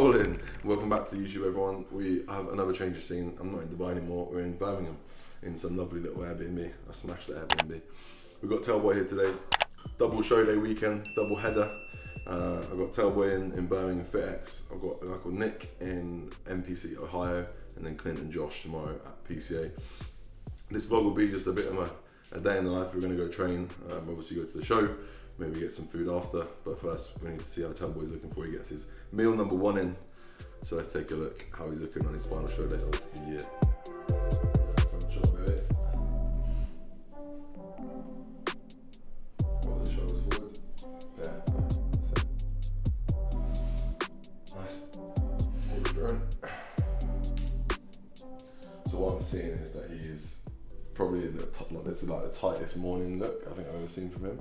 Rolling. Welcome back to YouTube, everyone. We have another change of scene. I'm not in Dubai anymore. We're in Birmingham in some lovely little Airbnb. I smashed the Airbnb. We've got Telboy here today. Double show day weekend, double header. I've got Telboy in Birmingham, FitX. I've got a guy called Nick in NPC, Ohio, and then Clint and Josh tomorrow at PCA. This vlog will be just a bit of a day in the life. We're going to go train, obviously go to the show, maybe get some food after, but first we need to see how Telboy's looking before he gets his meal number 1 in. So let's take a look how he's looking on his final show day of the year. Front shot, baby. Roll the shoulders forward. Yeah, that's it. Nice. Hold it drone. So what I'm seeing is that he is probably the top, like this is like the tightest morning look I think I've ever seen from him.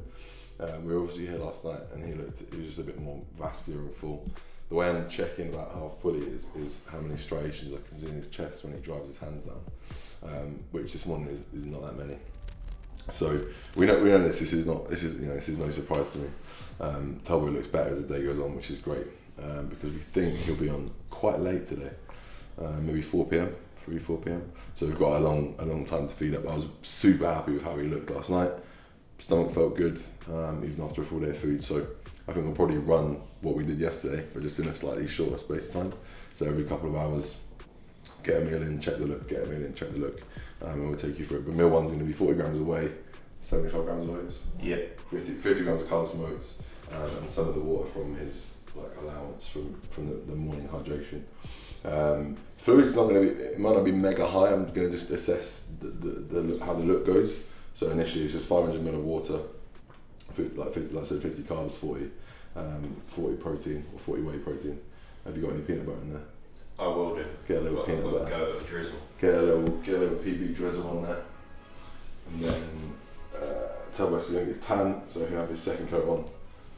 We were obviously here last night and he was just a bit more vascular and full. The way I'm checking about how full he is how many striations I can see in his chest when he drives his hands down, which this morning is not that many. So we know this is no surprise to me. Telboy looks better as the day goes on, which is great, because we think he'll be on quite late today, maybe 4 p.m. 4 p.m. So we've got a long time to feed up. I was super happy with how he looked last night. Stomach felt good, even after a full day of food. So I think we'll probably run what we did yesterday, but just in a slightly shorter space of time. So every couple of hours, get a meal in, check the look, get a meal in, check the look, and we'll take you through it. But meal one's going to be 40 grams of whey, 75 grams of oats, 50 grams of carbs from oats, and some of the water from his allowance from the morning hydration. Fluid's not going to be, it might not be mega high. I'm going to just assess how the look goes. So initially it's just 500 ml of water, 50 carbs, 40 protein or 40 whey protein. Have you got any peanut butter in there? I will do. Get a little peanut butter. Go with a drizzle. Get a little PB drizzle on there. And then Telboy's going to get tan, so he'll have his second coat on.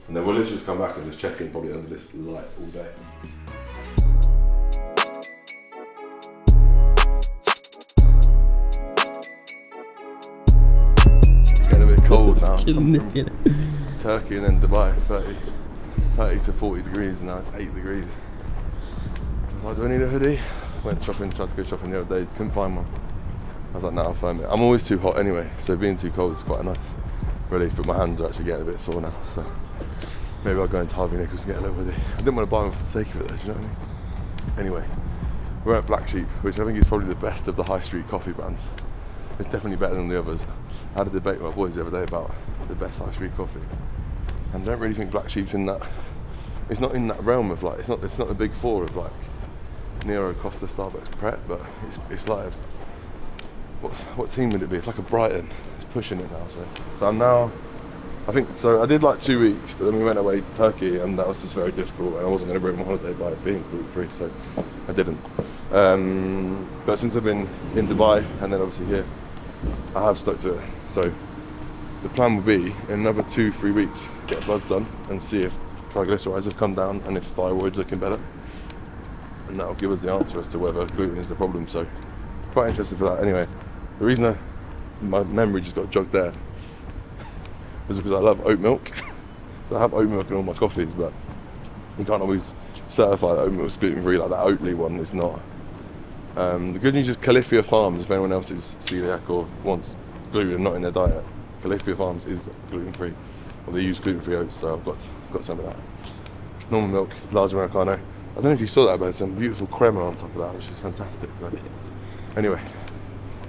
And then we'll literally just come back and just check in probably under this light all day. Cold now. Turkey and then Dubai, 30 to 40 degrees, and now it's 8 degrees. I was like, do I need a hoodie? Went shopping, tried to go shopping the other day, couldn't find one. I was like, no, I'll find it. I'm always too hot anyway, so being too cold is quite a nice relief, but my hands are actually getting a bit sore now, so maybe I'll go into Harvey Nichols and get a little hoodie. I didn't want to buy one for the sake of it though, do you know what I mean? Anyway, we're at Black Sheep, which I think is probably the best of the high street coffee brands. It's definitely better than the others. I had a debate with my boys the other day about the best high street coffee, and I don't really think Black Sheep's in that. It's not in that realm of it's not the big four of Nero, Costa, Starbucks, Pret, but it's like what team would it be? It's like a Brighton. It's pushing it now. So I'm now. I think so. I did 2 weeks, but then we went away to Turkey, and that was just very difficult. And I wasn't going to break my holiday by it being gluten-free, so I didn't. But since I've been in Dubai and then obviously here, I have stuck to it. So the plan would be in another 2-3 weeks, get bloods done and see if triglycerides have come down and if thyroid's looking better, and that'll give us the answer as to whether gluten is the problem. So quite interested for that. Anyway, the reason my memory just got jogged there was because I love oat milk. So I have oat milk in all my coffees, but you can't always certify that oat milk is gluten-free. Like that Oatly one is not. The good news is Califia Farms, if anyone else is celiac or wants gluten not in their diet, Califia Farms is gluten-free, or they use gluten-free oats, so I've got some of that. Normal milk, large Americano. I don't know if you saw that, but there's some beautiful crema on top of that, which is fantastic. So anyway,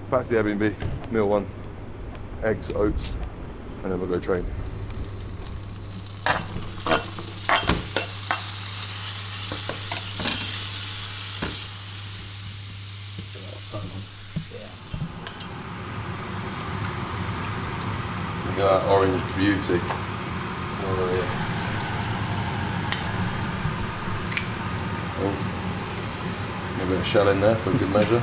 back to the Airbnb, meal 1, eggs, oats, and then we'll go train. Look at that orange beauty. Oh yes. Oh, a bit of shell in there for good measure.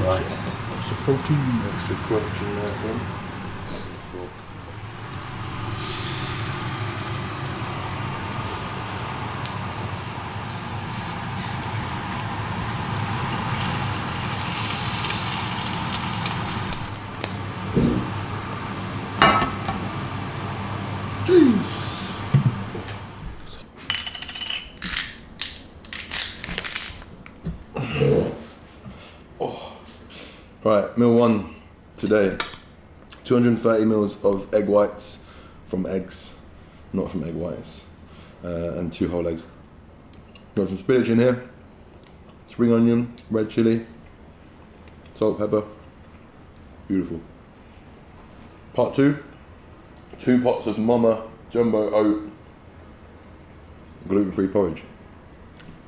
Nice. Extra protein. Extra crunch in there too. Right, meal one today. 230 mils of egg whites from eggs, not from egg whites, and 2 whole eggs. Got some spinach in here, spring onion, red chili, salt, pepper. Beautiful. Part 2, 2 pots of Mama Jumbo Oat gluten-free porridge.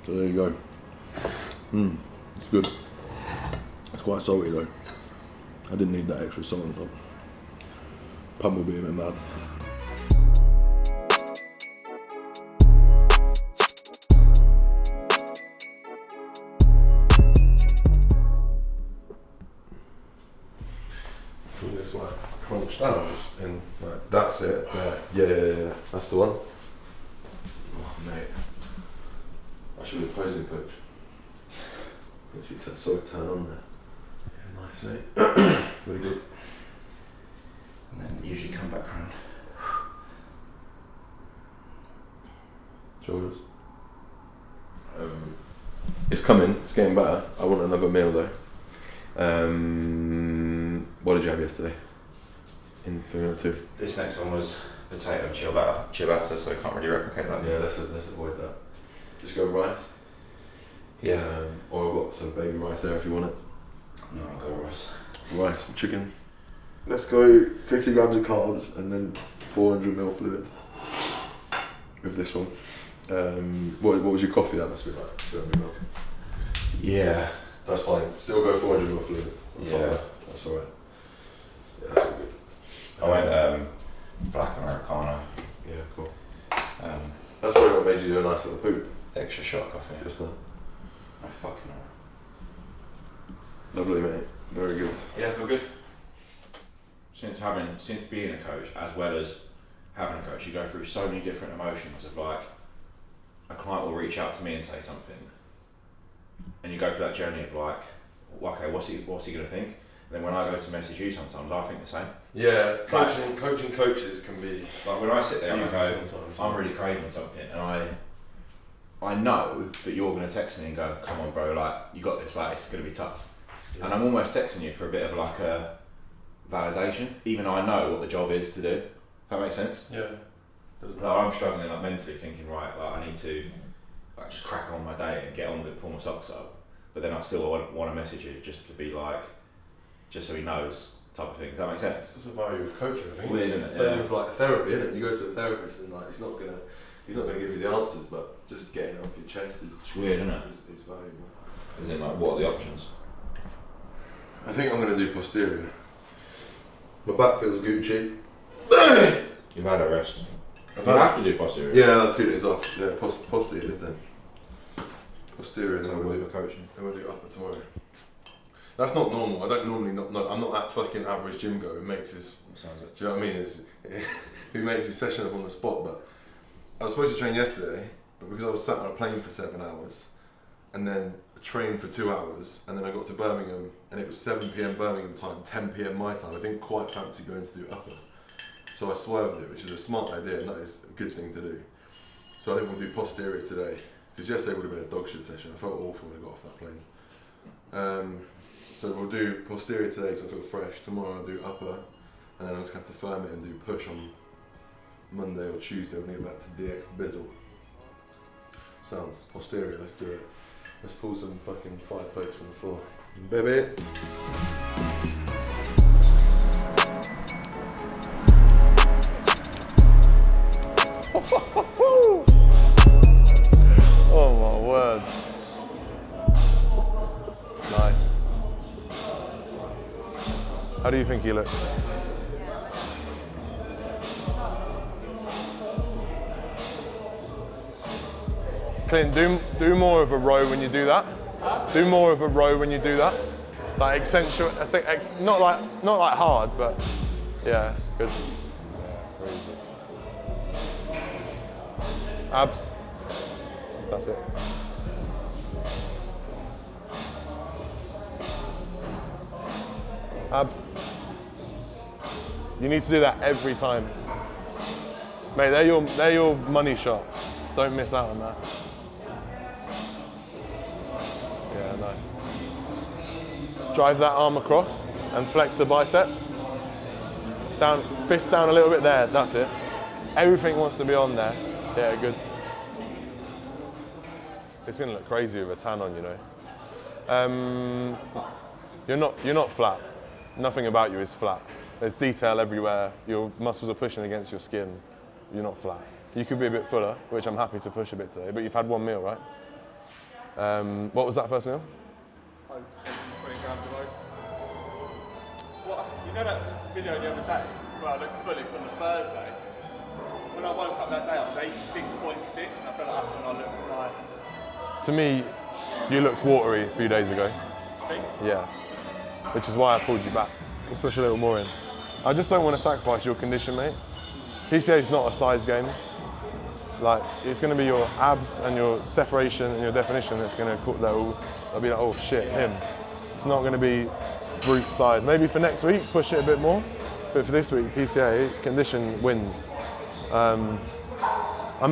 So there you go. It's good. It's quite salty though. I didn't need that extra salt on top. Pump will be a bit mad. It's like crunched out and like that's it. Yeah. That's the one. Oh mate. I should be a posing coach. So turn on there. Yeah, nice mate. Very good. And then usually come back round. Shoulders. It's coming, it's getting better. I want another meal though. What did you have yesterday? In Formula 2? This next one was potato and ciabatta, so I can't really replicate that. Yeah, let's avoid that. Just go rice. Yeah. Or I've got some baby rice there if you want it. No, I'll go rice. Rice and chicken. Let's go 50 grams of carbs and then 400 ml fluid with this one. What was your coffee? That must be like 200 ml. Yeah. That's fine. Still go 400 ml fluid. Yeah. That's alright. Yeah, that's all good. I went black Americano. Yeah, cool. That's probably what made you do a nice little poop. Extra shot coffee. Just now. I fucking know. Lovely mate. Very good. Yeah, I feel good. Since being a coach, as well as having a coach, you go through so many different emotions of like, a client will reach out to me and say something, and you go through that journey of like, okay, what's he gonna think? And then when I go to message you, sometimes I think the same. Yeah, coaching coaches can be like when I sit there and I go, sometimes. I'm really craving something, and I know that you're gonna text me and go, come on, bro, like you got this, like it's gonna be tough. Yeah. And I'm almost texting you for a bit of like a validation, even though I know what the job is to do. That makes sense? Yeah. Like, I'm struggling like mentally thinking, right, like I need to like just crack on my day and get on with it, pull my socks up. But then I still want to message you just to be like, just so he knows type of thing. Does that make sense? That's the value of coaching, I think. Weird, it's isn't it? same with like therapy, isn't it? You go to a therapist and like he's not gonna give you the answers, but just getting it off your chest is weird, isn't it? Is valuable. Is it like what are the options? I think I'm gonna do posterior. My back feels Gucci. You've had a rest. You have to do posterior. Yeah, like 2 days off. Yeah, posterior is then. Posterior, so then we'll do coaching. Then we'll do upper tomorrow. That's not normal. I don't normally I'm not that fucking average gym goer who makes his. Sounds it. Do you know what I mean? Who makes his session up on the spot? But I was supposed to train yesterday, but because I was sat on a plane for 7 hours, and then trained for 2 hours, and then I got to Birmingham, and it was 7 p.m. Birmingham time, 10 p.m. my time. I didn't quite fancy going to do upper, so I swerved it, which is a smart idea, and that is a good thing to do. So I think we'll do posterior today, because yesterday would have been a dog shit session. I felt awful when I got off that plane. So we'll do posterior today, so I feel fresh. Tomorrow I'll do upper, and then I'll just have to firm it and do push on Monday or Tuesday when I get back to DX Bizzle. Sound posterior, let's do it. Let's pull some fucking 5 plates from the floor. Baby! Oh my word. Nice. How do you think he looks? Clint, do more of a row when you do that. Do more of a row when you do that. Like accentuate, not like hard, but yeah, good. Yeah, really good. Abs. That's it. Abs. You need to do that every time. Mate, they're your money shot. Don't miss out on that. Yeah, nice. drive that arm across and flex the bicep. Down, fist down a little bit there, that's it. Everything wants to be on there. Yeah, good. It's gonna look crazy with a tan on, you know. You're not flat. Nothing about you is flat. There's detail everywhere. Your muscles are pushing against your skin. You're not flat. You could be a bit fuller, which I'm happy to push a bit today, but you've had one meal, right? What was that first meal? 20 grams of oats. What, you know that video the other day where I looked fullish on the Thursday? When I woke up that day, I was 86.6, and I felt like that's when I looked like... To me, you looked watery a few days ago. Think? Yeah, which is why I pulled you back. Let's push a little more in. I just don't want to sacrifice your condition, mate. PCA is not a size game. Like, it's going to be your abs and your separation and your definition that's going to that'll be like, oh shit, him. It's not going to be brute size. Maybe for next week, push it a bit more. But for this week, PCA, condition wins. I'm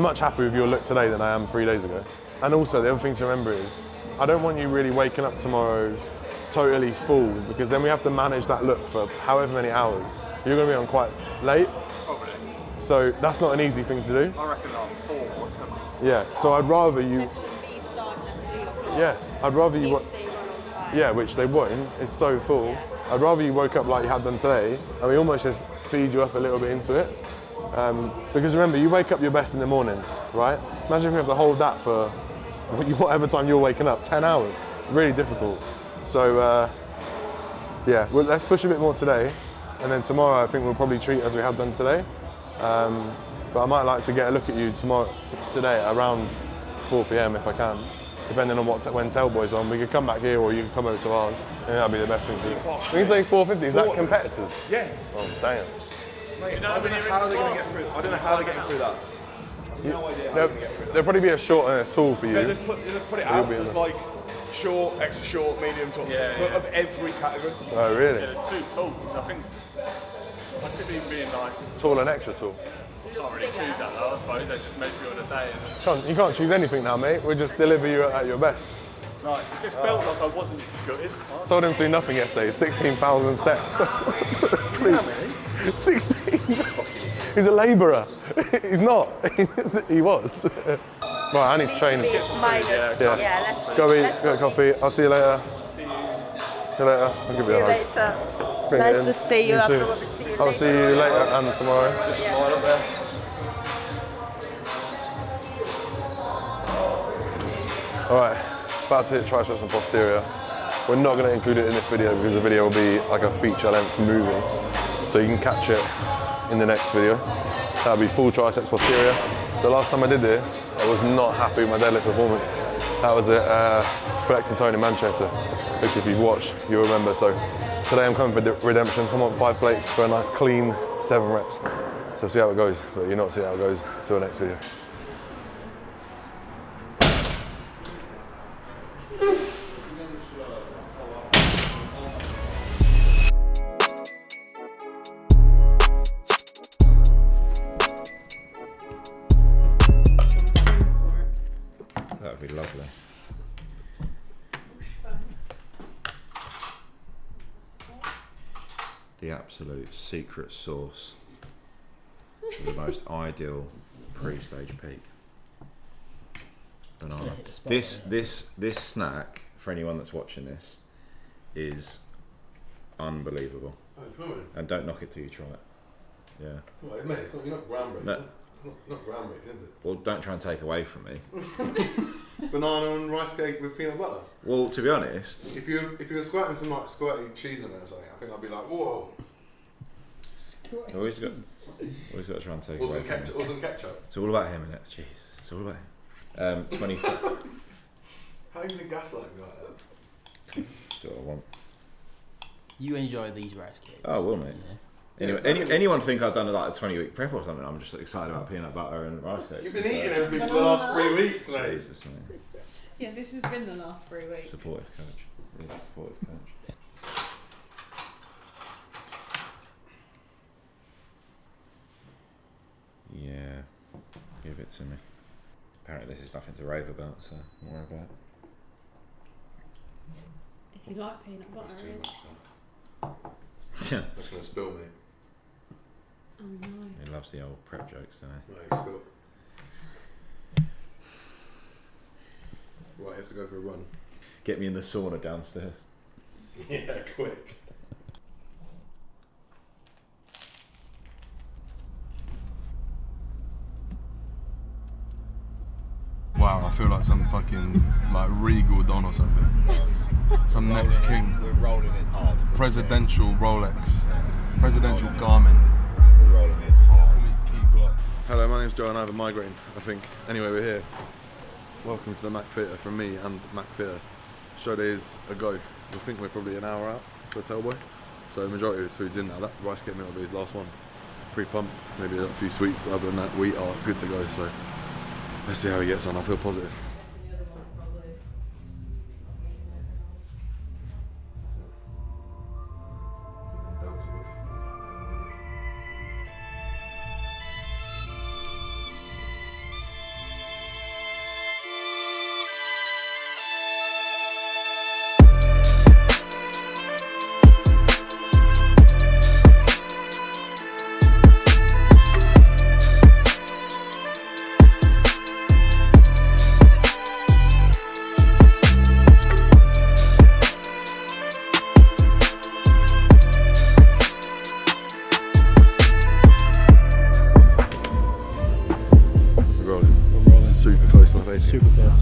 much happier with your look today than I am 3 days ago. And also, the other thing to remember is, I don't want you really waking up tomorrow totally full, because then we have to manage that look for however many hours. You're going to be on quite late. Probably. So that's not an easy thing to do. I reckon I'm 4 or something. Yeah, so I'd rather you... Yes, I'd rather you... Yeah, which they won't. It's so full. I'd rather you woke up like you had done today, and we almost just feed you up a little bit into it. Because remember, you wake up your best in the morning, right? Imagine if you have to hold that for whatever time you're waking up, 10 hours. Really difficult. So, yeah, well, let's push a bit more today. And then tomorrow, I think we'll probably treat as we have done today. But I might like to get a look at you today around 4 PM if I can, depending on when Telboy's on. We could come back here or you can come over to ours. I think that'd be the best thing to do. When you say 450, is that competitive? Yeah. Oh, damn. Mate, I don't know how they're going to get through. I don't know how they're getting through that. No idea how they're going to get through that. There'll probably be a short and a tall for you. No, they've put it out. There's like short, extra short, medium, tall, of every category. Oh, really? Yeah, there's 2 talls. I think I could even be in like... Tall and extra tall. You can't really choose that though, I suppose. They just measure you on a day. And... You can't choose anything now, mate. We'll just deliver you at your best. Like, it just felt like I wasn't good. Told him to do nothing yesterday, 16,000 steps. Please. 16. He's a labourer. He's not. He was. Right, I need to train. Yeah, let's Go eat, go get coffee. I'll see you later. See you later. I'll give you a hug. later. Bring it Nice in. to see you. You too. Afterwards, see you I'll see you later and tomorrow. Just smile up there. Alright, about to hit triceps and posterior. We're not going to include it in this video because the video will be like a feature length movie. So you can catch it in the next video. That'll be full triceps posterior. The last time I did this, I was not happy with my deadlift performance. That was at FitX and Tone in Manchester, which if you've watched, you'll remember. So today I'm coming for redemption. Come on, 5 plates for a nice clean 7 reps. So see how it goes, but you'll not see how it goes until the next video. That would be lovely. The absolute secret sauce for the most ideal pre-stage peak. Banana. This snack, for anyone that's watching this, is unbelievable. And don't knock it till you try it. Yeah. Well, mate, it's not, you're not groundbreaking. No. It's not groundbreaking, is it? Well, don't try and take away from me. Banana and rice cake with peanut butter. Well, to be honest, If you were squirting some like squirty cheese in there or something, I think I'd be like, whoa. always got to try and take away from me. Or some ketchup. It's all about him, innit? Jesus, it's all about him. 24. How are you gonna gaslight me like that? Do what I want. You enjoy these rice cakes. Oh, well, mate. Yeah. Anyway, anyone think I've done like a 20-week prep or something? I'm just excited about peanut butter and rice cakes. You've been eating everything for the last 3 weeks, mate. Jesus, mate. Yeah, this has been the last 3 weeks. Supportive coach. Really supportive coach. Yeah, give it to me. Apparently this is nothing to rave about, so don't worry about If you like peanut butter, it is. Yeah. That's gonna spill, mate. Oh no. He loves the old prep jokes, doesn't he? Right, he spilled. Right, you have to go for a run. Get me in the sauna downstairs. Yeah, quick. Wow, I feel like some fucking like regal don or something. Some next king. We're rolling in hard. Presidential Rolex. Presidential Garmin. We're rolling in hard. Hello, my name's Joe and I have a migraine, I think. Anyway, we're here. Welcome to the Mac Fitter from me and Mac Fitter. Show day is a go. We think we're probably an hour out for Telboy. So the majority of his food's in now. That rice cake meal will be his last one. Pre-pump, maybe a few sweets, but other than that, we are good to go. So let's see how he gets on. I feel positive.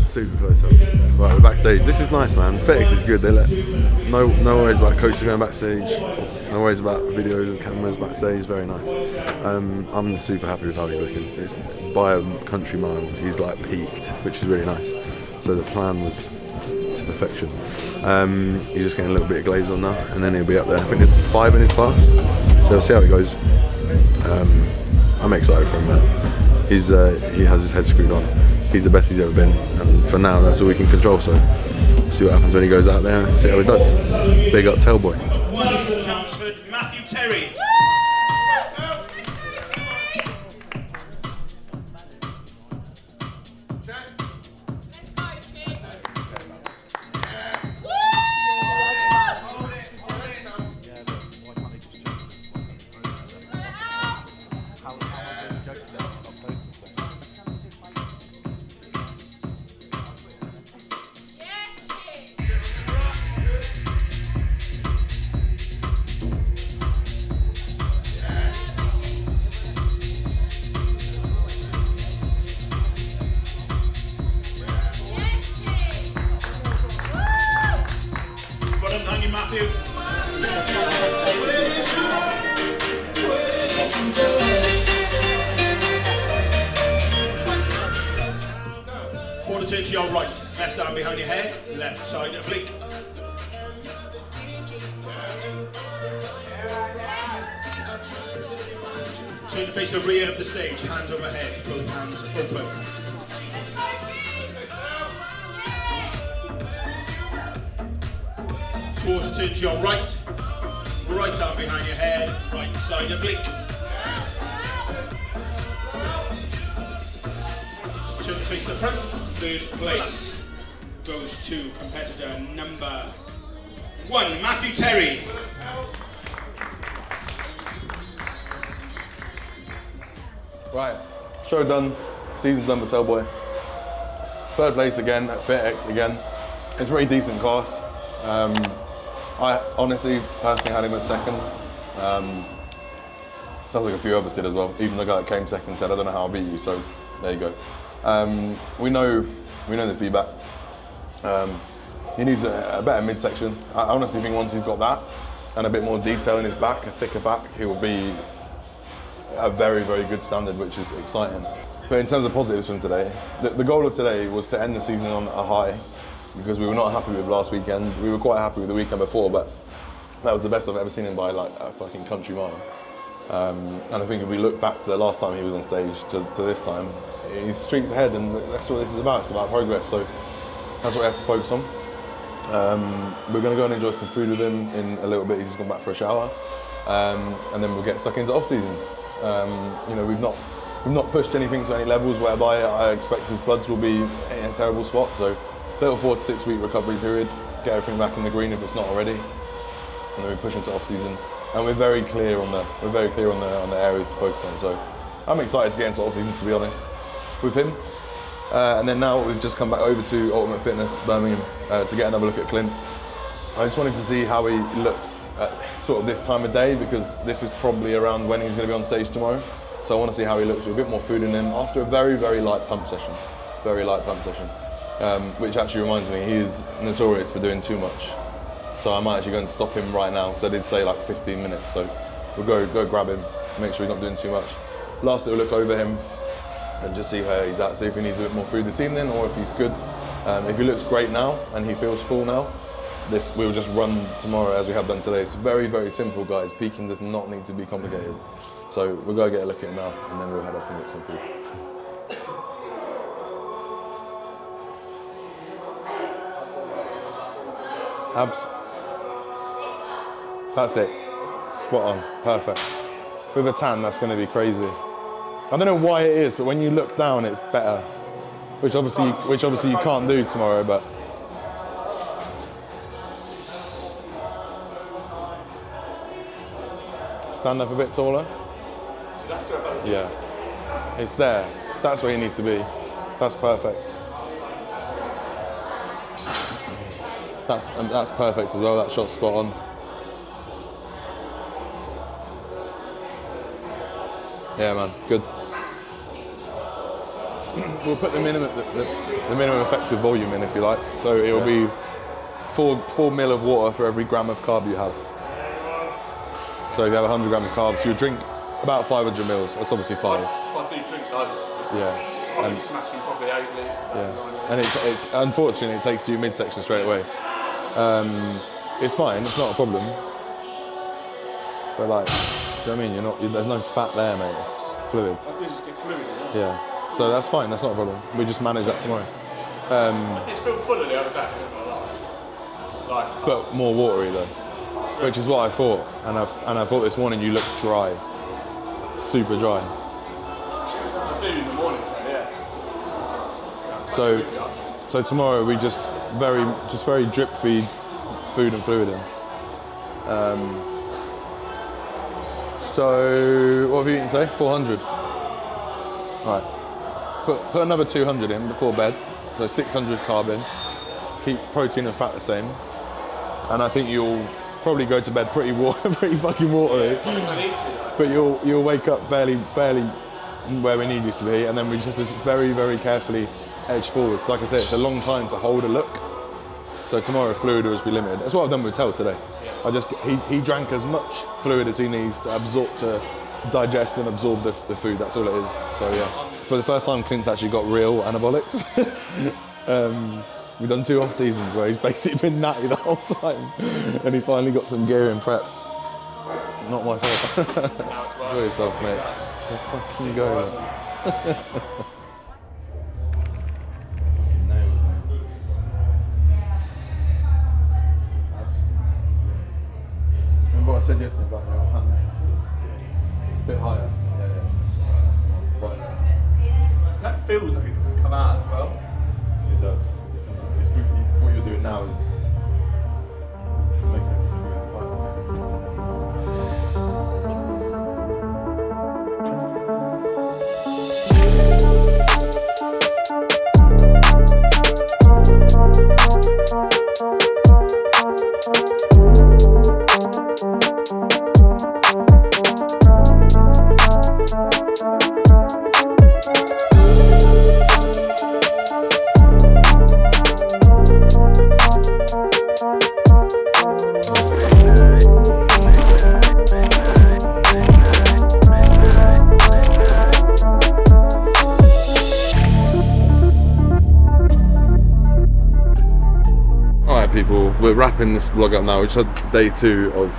Super close up. Right, we're backstage. This is nice, man. FitX is good. They let no worries about coaches going backstage. No worries about videos and cameras backstage. Very nice. I'm super happy with how he's looking. It's by a country mile. He's like peaked, which is really nice. So the plan was to perfection. He's just getting a little bit of glaze on now, and then he'll be up there. I think there's 5 in his class, so we'll see how it goes. I'm excited for him, man. He has his head screwed on. He's the best he's ever been, and for now that's all we can control, so see what happens when he goes out there and see how he does. Big up Telboy. One Chelmsford, Matthew Terry. Matthew. Quarter turn to your right, left arm behind your head, left side oblique. Turn to face the rear of the stage, hands overhead, both hands open. Quarter turn to your right, right arm behind your head, right side oblique. Turn to face the front, third place goes to competitor number 1, Matthew Terry. Right, show done, season done for Telboy. 3rd place again at FitX again. It's a pretty decent class. I honestly, personally had him as 2nd. Sounds like a few others did as well. Even the guy that came 2nd said, I don't know how I beat you, so there you go. We know the feedback. He needs a better midsection. I honestly think once he's got that and a bit more detail in his back, a thicker back, he will be a very, very good standard, which is exciting. But in terms of positives from today, the goal of today was to end the season on a high, because we were not happy with last weekend. We were quite happy with the weekend before, but that was the best I've ever seen him by like a fucking country mile. And I think if we look back to the last time he was on stage to this time, he's streaks ahead, and that's what this is about. It's about progress, so that's what we have to focus on. We're going to go and enjoy some food with him in a little bit. He's just gone back for a shower, and then we'll get stuck into off season. You know, we've not pushed anything to any levels whereby I expect his bloods will be in a terrible spot. So little 4 to 6 week recovery period. get everything back in the green if it's not already, and then we push into off season. And we're very clear on the areas to focus on. So I'm excited to get into off season, to be honest, with him. And then now we've just come back over to Ultimate Fitness Birmingham to get another look at Clint. I just wanted to see how he looks at sort of this time of day, because this is probably around when he's going to be on stage tomorrow. So I want to see how he looks with a bit more food in him after a very, very light pump session. Very light pump session. Which actually reminds me, he is notorious for doing too much. So I might actually go and stop him right now, because I did say like 15 minutes. So we'll go grab him, make sure he's not doing too much. Last little look over him and just see where he's at, see if he needs a bit more food this evening or if he's good. If he looks great now and he feels full now, we'll just run tomorrow as we have done today. It's very, very simple, guys. Peaking does not need to be complicated. So we'll go get a look at him now, and then we'll head off and get some food. Abs. That's it. Spot on. Perfect. With a tan, that's going to be crazy. I don't know why it is, but when you look down, it's better. Which obviously you can't do tomorrow, but. Stand up a bit taller. Yeah. It's there. That's where you need to be. That's perfect. That's perfect as well. That shot's spot on. Yeah, man, good. We'll put the minimum effective volume in, if you like. So it'll be 4 mil of water for every gram of carb you have. So if you have 100 grams of carbs, you drink about 500 mils. That's obviously 5. I do drink loads. Yeah. I've been smashing probably 8 litres. Yeah. And it's unfortunately it takes to your midsection straight away. It's fine. It's not a problem. But like, do you know what I mean? There's no fat there, mate. It's fluid. I did just get fluid. Yeah. So that's fine. That's not a problem. We just manage that tomorrow. I did feel fuller the other day. But more watery though, which is what I thought. And I thought this morning you looked dry, super dry. I do in the morning, yeah. So tomorrow we just very drip feed food and fluid in. So what have you eaten today? 400. All right. Put another 200 in before bed. So 600 carb in. Keep protein and fat the same. And I think you'll probably go to bed pretty fucking watery. I need to. But you'll wake up fairly where we need you to be, and then we just very, very carefully edge forward. Because like I said, it's a long time to hold a look. So tomorrow fluid will just be limited. That's what I've done with Tel today. He drank as much fluid as he needs to digest and absorb the food. That's all it is. So yeah, for the first time, Clint's actually got real anabolics. We've done 2 off seasons where he's basically been natty the whole time, and he finally got some gear in prep. Not my fault. Enjoy yourself, mate. Let's fucking go. Remember what I said yesterday about your hand? A bit higher. Yeah. Right now. That feels like it doesn't come out as well. It does. What you're doing now is making it people, we're wrapping this vlog up now. We just had day 2 of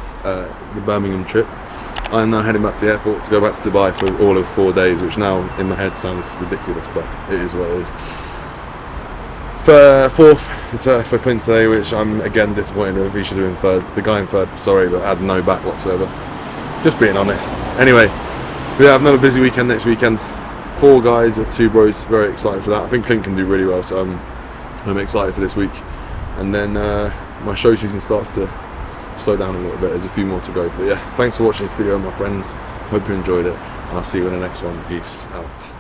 the Birmingham trip. I'm now heading back to the airport to go back to Dubai for all of 4 days, which now in my head sounds ridiculous, but it is what it is. For Clint today, which I'm again disappointed with. He should have been third. The guy in third, sorry, but had no back whatsoever. Just being honest. Anyway, we have another busy weekend next weekend. 4 guys at Tboy, very excited for that. I think Clint can do really well, so I'm excited for this week. And then my show season starts to slow down a little bit. There's a few more to go, but yeah, thanks for watching this video, my friends. Hope you enjoyed it, and I'll see you in the next one. Peace out.